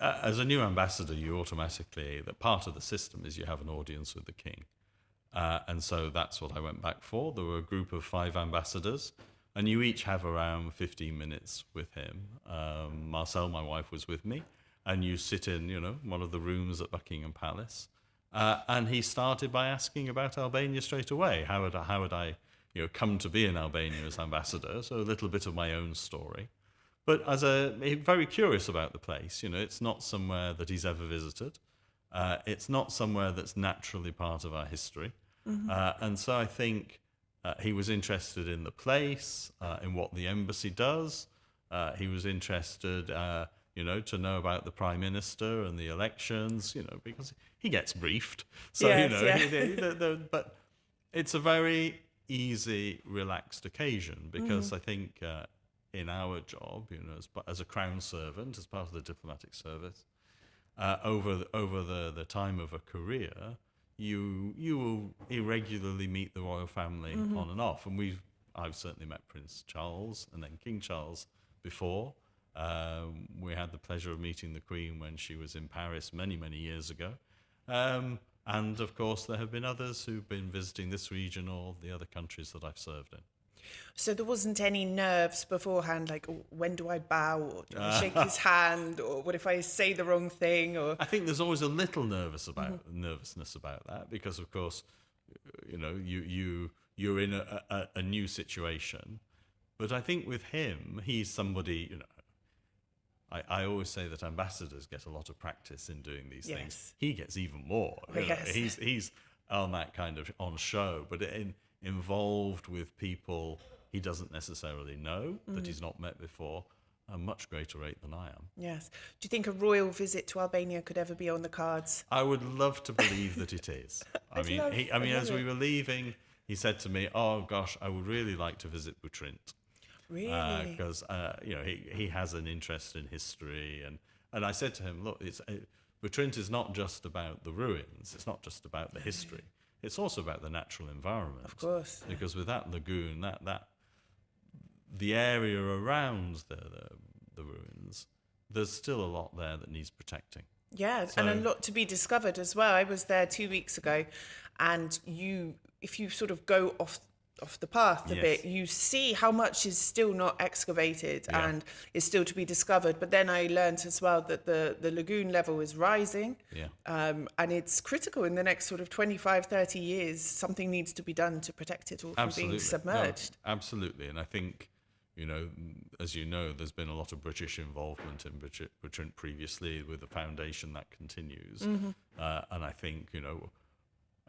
as a new ambassador, you automatically, that part of the system is you have an audience with the king. And so that's what I went back for. There were a group of 5 ambassadors, and you each have around 15 minutes with him. Marcel, my wife, was with me, and you sit in, one of the rooms at Buckingham Palace. And he started by asking about Albania straight away. How would I come to be in Albania as ambassador? So a little bit of my own story. But he's very curious about the place. It's not somewhere that he's ever visited. It's not somewhere that's naturally part of our history. Mm-hmm. And so I think he was interested in the place, in what the embassy does. He was interested, to know about the Prime Minister and the elections, because he gets briefed. So, yes, but it's a very easy, relaxed occasion because I think in our job, as a Crown servant, as part of the diplomatic service, over the time of a career, you will irregularly meet the royal family on and off. And I've certainly met Prince Charles and then King Charles before. We had the pleasure of meeting the Queen when she was in Paris many, many years ago. And of course, there have been others who've been visiting this region or the other countries that I've served in. So there wasn't any nerves beforehand, like, oh, when do I bow, or do I shake his hand, or what if I say the wrong thing? Or I think there's always a little nervousness about that because, of course, you're in a new situation. But I think with him, he's somebody, I always say that ambassadors get a lot of practice in doing these things. He gets even more. He's on that kind of on show, but involved with people he doesn't necessarily know, that he's not met before, at a much greater rate than I am. Yes. Do you think a royal visit to Albania could ever be on the cards? I would love to believe that it is. As we were leaving, he said to me, "Oh gosh, I would really like to visit Butrint." Really? Because he has an interest in history, and I said to him, "Look, Butrint is not just about the ruins. It's not just about the history. It's also about the natural environment." Of course. Because with that lagoon, the area around the ruins, there's still a lot there that needs protecting. Yeah, and a lot to be discovered as well. I was there 2 weeks ago, and if you sort of go off the path a bit, you see how much is still not excavated and is still to be discovered. But then I learned as well that the lagoon level is rising, and it's critical in the next sort of 25, 30 years. Something needs to be done to protect it all from being submerged. No, absolutely. And I think, as you know, there's been a lot of British involvement in Butrint previously with the foundation that continues. And I think,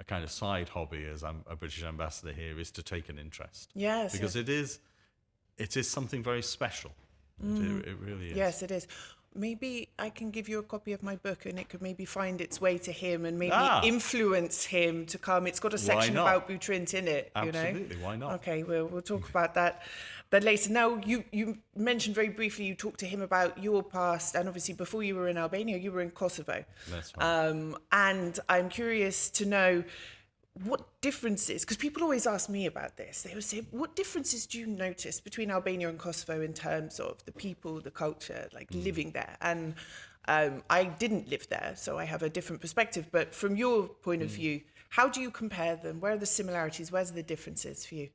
a kind of side hobby as I'm a British ambassador here is to take an interest. Yes. Because it is something very special. It really is. Yes, it is. Maybe I can give you a copy of my book and it could maybe find its way to him and maybe influence him to come. It's got a section about Butrint in it. Absolutely, why not? Okay, we'll talk about that later. Now, you mentioned very briefly, you talked to him about your past, and obviously before you were in Albania, you were in Kosovo. That's right. And I'm curious to know what differences, because people always ask me about this, they always say, what differences do you notice between Albania and Kosovo in terms of the people, the culture, like living there? And I didn't live there, so I have a different perspective. But from your point of view, how do you compare them? Where are the similarities? Where's the differences for you?